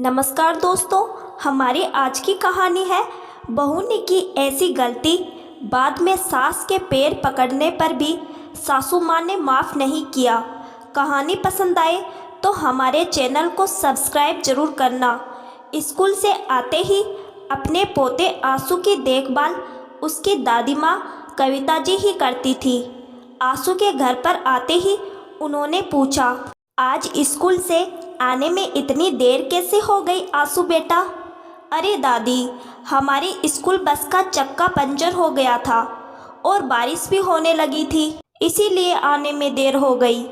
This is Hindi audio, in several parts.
नमस्कार दोस्तों, हमारी आज की कहानी है बहू ने की ऐसी गलती, बाद में सास के पैर पकड़ने पर भी सासू माँ ने माफ़ नहीं किया। कहानी पसंद आए तो हमारे चैनल को सब्सक्राइब जरूर करना। स्कूल से आते ही अपने पोते आंसू की देखभाल उसकी दादी माँ कविता जी ही करती थी। आंसू के घर पर आते ही उन्होंने पूछा, आज स्कूल से आने में इतनी देर कैसे हो गई आंसू बेटा? अरे दादी, हमारी स्कूल बस का चक्का पंचर हो गया था और बारिश भी होने लगी थी, इसीलिए आने में देर हो गई।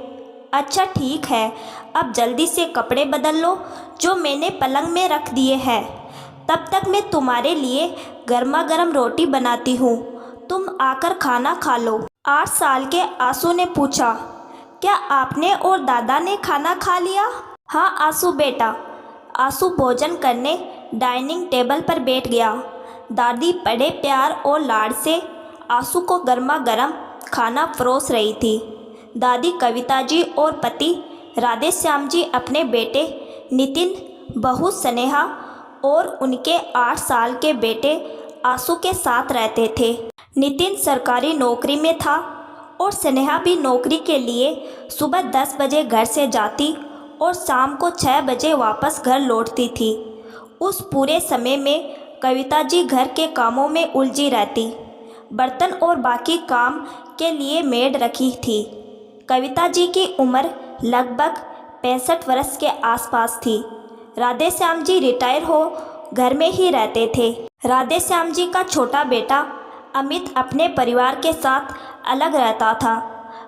अच्छा ठीक है, अब जल्दी से कपड़े बदल लो जो मैंने पलंग में रख दिए हैं। तब तक मैं तुम्हारे लिए गर्मा गर्म रोटी बनाती हूँ, तुम आकर खाना खा लो। 8 साल के आंसू ने पूछा, क्या आपने और दादा ने खाना खा लिया? हाँ आंसू बेटा। आंसू भोजन करने डाइनिंग टेबल पर बैठ गया। दादी बड़े प्यार और लाड से आंसू को गर्मा गर्म खाना परोस रही थी। दादी कविता जी और पति राधे श्याम जी अपने बेटे नितिन, बहू स्नेहा और उनके 8 साल के बेटे आंसू के साथ रहते थे। नितिन सरकारी नौकरी में था और स्नेहा भी नौकरी के लिए सुबह 10 बजे घर से जाती और शाम को 6 बजे वापस घर लौटती थी। उस पूरे समय में कविता जी घर के कामों में उलझी रहती। बर्तन और बाकी काम के लिए मेड रखी थी। कविता जी की उम्र लगभग 65 वर्ष के आसपास थी। राधे श्याम जी रिटायर हो घर में ही रहते थे। राधे श्याम जी का छोटा बेटा अमित अपने परिवार के साथ अलग रहता था।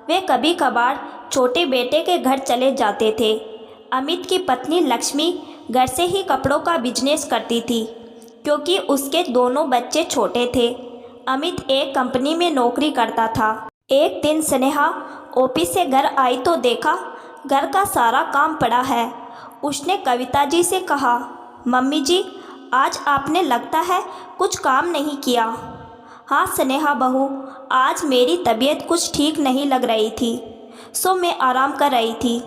वे कभी कभार छोटे बेटे के घर चले जाते थे। अमित की पत्नी लक्ष्मी घर से ही कपड़ों का बिजनेस करती थी, क्योंकि उसके दोनों बच्चे छोटे थे। अमित एक कंपनी में नौकरी करता था। एक दिन स्नेहा ऑफिस से घर आई तो देखा घर का सारा काम पड़ा है। उसने कविता जी से कहा, मम्मी जी, आज आपने लगता है कुछ काम नहीं किया। हाँ स्नेहा बहू, आज मेरी तबीयत कुछ ठीक नहीं लग रही थी, सो मैं आराम कर रही थी,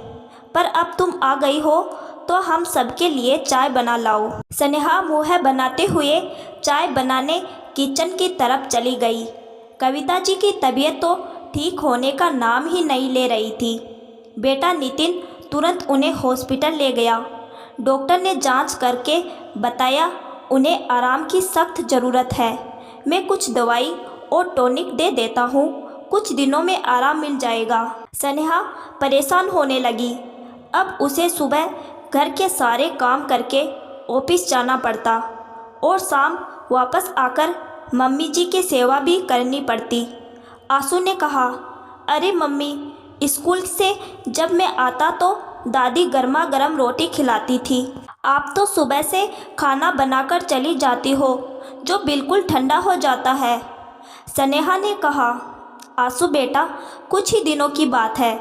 पर अब तुम आ गई हो तो हम सबके लिए चाय बना लाओ। स्नेहा मुँह बनाते हुए चाय बनाने किचन की तरफ चली गई। कविता जी की तबीयत तो ठीक होने का नाम ही नहीं ले रही थी। बेटा नितिन तुरंत उन्हें हॉस्पिटल ले गया। डॉक्टर ने जांच करके बताया उन्हें आराम की सख्त ज़रूरत है। मैं कुछ दवाई और टॉनिक दे देता हूँ, कुछ दिनों में आराम मिल जाएगा। स्नेहा परेशान होने लगी। अब उसे सुबह घर के सारे काम करके ऑफिस जाना पड़ता और शाम वापस आकर मम्मी जी की सेवा भी करनी पड़ती। आंसू ने कहा, अरे मम्मी, स्कूल से जब मैं आता तो दादी गर्मा गर्म रोटी खिलाती थी। आप तो सुबह से खाना बनाकर चली जाती हो जो बिल्कुल ठंडा हो जाता है। स्नेहा ने कहा, आंसू बेटा, कुछ ही दिनों की बात है,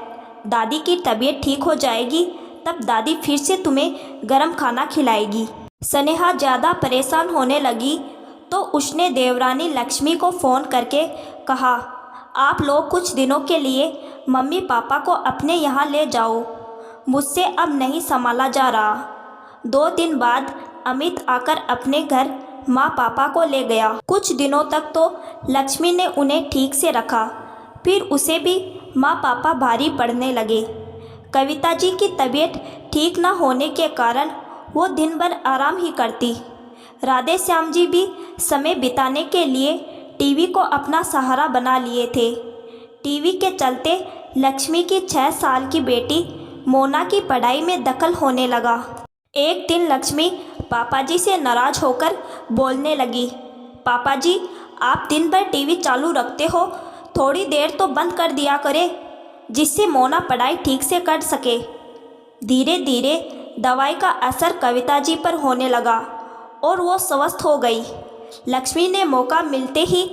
दादी की तबीयत ठीक हो जाएगी तब दादी फिर से तुम्हें गर्म खाना खिलाएगी। स्नेहा ज़्यादा परेशान होने लगी तो उसने देवरानी लक्ष्मी को फ़ोन करके कहा, आप लोग कुछ दिनों के लिए मम्मी पापा को अपने यहाँ ले जाओ, मुझसे अब नहीं संभाला जा रहा। 2 दिन बाद अमित आकर अपने घर माँ पापा को ले गया। कुछ दिनों तक तो लक्ष्मी ने उन्हें ठीक से रखा, फिर उसे भी माँ पापा भारी पड़ने लगे। कविता जी की तबीयत ठीक न होने के कारण वो दिन भर आराम ही करती। राधे श्याम जी भी समय बिताने के लिए टीवी को अपना सहारा बना लिए थे। टीवी के चलते लक्ष्मी की 6 साल की बेटी मोना की पढ़ाई में दखल होने लगा। एक दिन लक्ष्मी पापा जी से नाराज़ होकर बोलने लगी, पापा जी, आप दिन भर टीवी चालू रखते हो, थोड़ी देर तो बंद कर दिया करे, जिससे मोना पढ़ाई ठीक से कर सके। धीरे धीरे दवाई का असर कविता जी पर होने लगा और वो स्वस्थ हो गई। लक्ष्मी ने मौका मिलते ही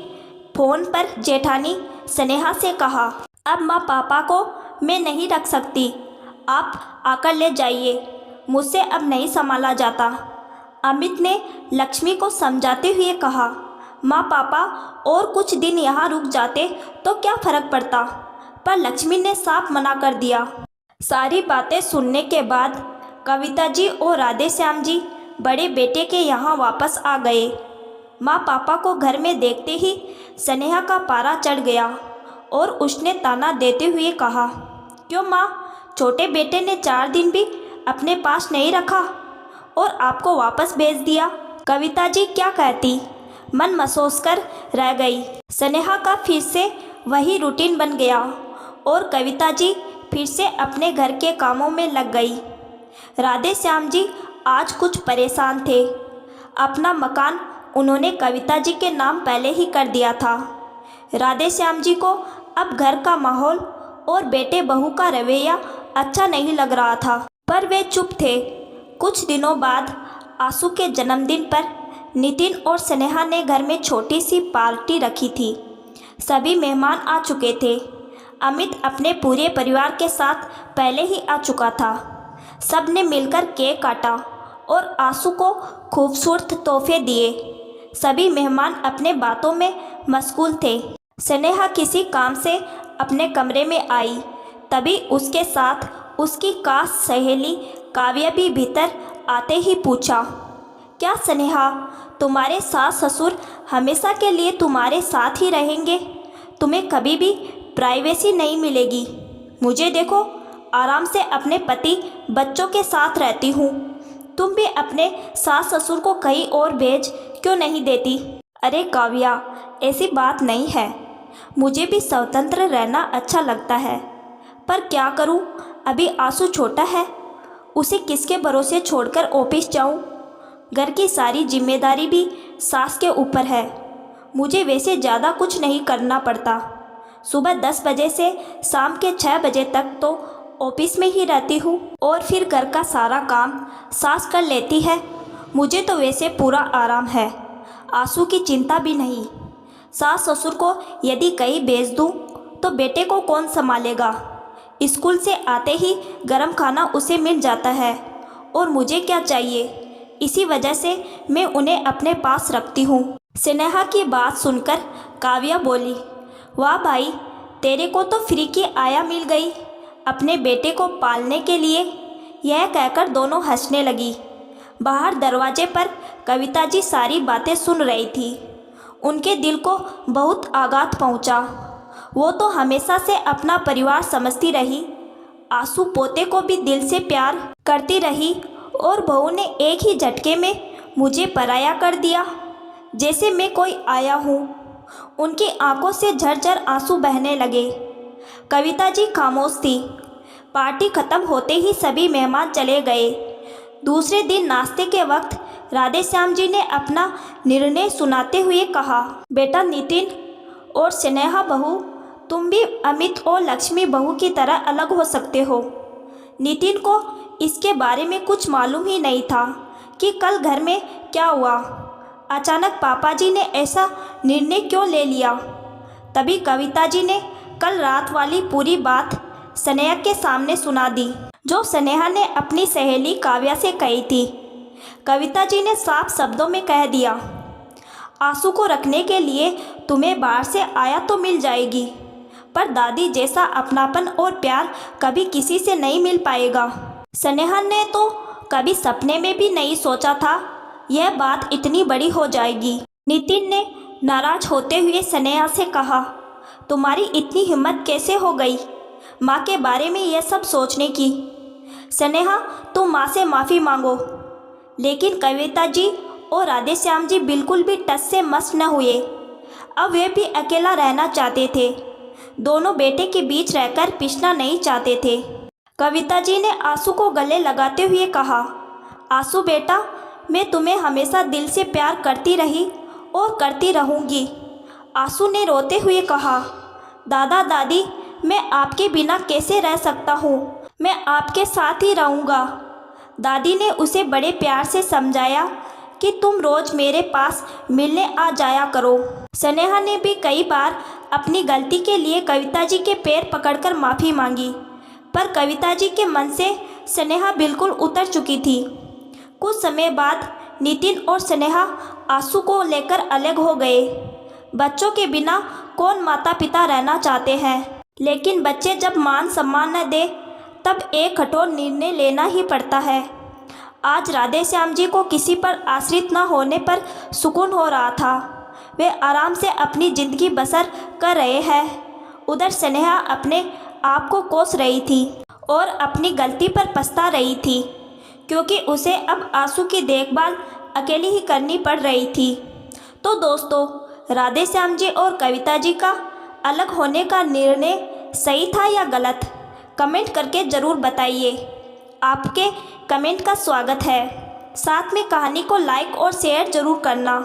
फ़ोन पर जेठानी स्नेहा से कहा, अब माँ पापा को मैं नहीं रख सकती, आप आकर ले जाइए, मुझसे अब नहीं संभाला जाता। अमित ने लक्ष्मी को समझाते हुए कहा, माँ पापा और कुछ दिन यहाँ रुक जाते तो क्या फ़र्क पड़ता, पर लक्ष्मी ने साफ मना कर दिया। सारी बातें सुनने के बाद कविता जी और राधे श्याम जी बड़े बेटे के यहाँ वापस आ गए। माँ पापा को घर में देखते ही स्नेहा का पारा चढ़ गया और उसने ताना देते हुए कहा, क्यों माँ, छोटे बेटे ने 4 दिन भी अपने पास नहीं रखा और आपको वापस भेज दिया। कविता जी क्या कहती, मन मसोस कर रह गई। स्नेहा का फिर से वही रूटीन बन गया और कविता जी फिर से अपने घर के कामों में लग गई। राधे श्याम जी आज कुछ परेशान थे। अपना मकान उन्होंने कविता जी के नाम पहले ही कर दिया था। राधे श्याम जी को अब घर का माहौल और बेटे बहू का रवैया अच्छा नहीं लग रहा था, पर वे चुप थे। कुछ दिनों बाद आशु के जन्मदिन पर नितिन और स्नेहा ने घर में छोटी सी पार्टी रखी थी। सभी मेहमान आ चुके थे। अमित अपने पूरे परिवार के साथ पहले ही आ चुका था। सब ने मिलकर केक काटा और आशु को खूबसूरत तोहफे दिए। सभी मेहमान अपने बातों में मशगूल थे। स्नेहा किसी काम से अपने कमरे में आई, तभी उसके साथ उसकी खास सहेली काव्या भी भीतर आते ही पूछा, क्या स्नेहा, तुम्हारे सास ससुर हमेशा के लिए तुम्हारे साथ ही रहेंगे? तुम्हें कभी भी प्राइवेसी नहीं मिलेगी। मुझे देखो, आराम से अपने पति बच्चों के साथ रहती हूँ। तुम भी अपने सास ससुर को कहीं और भेज क्यों नहीं देती? अरे काव्या, ऐसी बात नहीं है। मुझे भी स्वतंत्र रहना अच्छा लगता है, पर क्या करूँ, अभी आशु छोटा है। उसे किसके भरोसे छोड़कर ऑफिस जाऊँ? घर की सारी जिम्मेदारी भी सास के ऊपर है। मुझे वैसे ज़्यादा कुछ नहीं करना पड़ता। सुबह 10 बजे से शाम के 6 बजे तक तो ऑफिस में ही रहती हूँ और फिर घर का सारा काम सास कर लेती है। मुझे तो वैसे पूरा आराम है, आशु की चिंता भी नहीं। सास ससुर को यदि कहीं भेज दूँ तो बेटे को कौन संभालेगा? स्कूल से आते ही गरम खाना उसे मिल जाता है और मुझे क्या चाहिए? इसी वजह से मैं उन्हें अपने पास रखती हूँ। स्नेहा की बात सुनकर काव्या बोली, वाह भाई, तेरे को तो फ्री की आया मिल गई अपने बेटे को पालने के लिए। यह कहकर दोनों हंसने लगी। बाहर दरवाजे पर कविता जी सारी बातें सुन रही थी। उनके दिल को बहुत आघात पहुंचा। वो तो हमेशा से अपना परिवार समझती रही। आशु पोते को भी दिल से प्यार करती रही और बहू ने एक ही झटके में मुझे पराया कर दिया, जैसे मैं कोई आया हूँ। उनकी आंखों से झरझर आंसू बहने लगे। कविता जी खामोश थी। पार्टी खत्म होते ही सभी मेहमान चले गए। दूसरे दिन नाश्ते के वक्त राधे श्याम जी ने अपना निर्णय सुनाते हुए कहा, बेटा नितिन और स्नेहा बहू, तुम भी अमित और लक्ष्मी बहू की तरह अलग हो सकते हो। नितिन को इसके बारे में कुछ मालूम ही नहीं था कि कल घर में क्या हुआ। अचानक पापा जी ने ऐसा निर्णय क्यों ले लिया? तभी कविता जी ने कल रात वाली पूरी बात स्नेहा के सामने सुना दी, जो स्नेहा ने अपनी सहेली काव्या से कही थी। कविता जी ने साफ शब्दों में कह दिया, आशु को रखने के लिए तुम्हें बाहर से आया तो मिल जाएगी, पर दादी जैसा अपनापन और प्यार कभी किसी से नहीं मिल पाएगा। स्नेहा ने तो कभी सपने में भी नहीं सोचा था यह बात इतनी बड़ी हो जाएगी। नितिन ने नाराज होते हुए स्नेहा से कहा, तुम्हारी इतनी हिम्मत कैसे हो गई माँ के बारे में यह सब सोचने की? स्नेहा, तुम माँ से माफ़ी मांगो। लेकिन कविता जी और राधे श्याम जी बिल्कुल भी टस से मस न हुए। अब वे भी अकेला रहना चाहते थे। दोनों बेटे के बीच रहकर पिसना नहीं चाहते थे। कविता जी ने आशु को गले लगाते हुए कहा, आशु बेटा, मैं तुम्हें हमेशा दिल से प्यार करती रही और करती रहूँगी। आशु ने रोते हुए कहा, दादा दादी, मैं आपके बिना कैसे रह सकता हूँ? मैं आपके साथ ही रहूँगा। दादी ने उसे बड़े प्यार से समझाया कि तुम रोज़ मेरे पास मिलने आ जाया करो। स्नेहा ने भी कई बार अपनी गलती के लिए कविता जी के पैर पकड़कर माफ़ी मांगी, पर कविता जी के मन से स्नेहा बिल्कुल उतर चुकी थी। कुछ समय बाद नितिन और स्नेहा आशु को लेकर अलग हो गए। बच्चों के बिना कौन माता पिता रहना चाहते हैं, लेकिन बच्चे जब मान सम्मान न दे तब एक कठोर निर्णय लेना ही पड़ता है। आज राधे श्याम जी को किसी पर आश्रित न होने पर सुकून हो रहा था। वे आराम से अपनी ज़िंदगी बसर कर रहे हैं। उधर स्नेहा अपने आप को कोस रही थी और अपनी गलती पर पछता रही थी, क्योंकि उसे अब आंसू की देखभाल अकेली ही करनी पड़ रही थी। तो दोस्तों, राधे श्याम जी और कविता जी का अलग होने का निर्णय सही था या गलत? कमेंट करके ज़रूर बताइए। आपके कमेंट का स्वागत है। साथ में कहानी को लाइक और शेयर ज़रूर करना।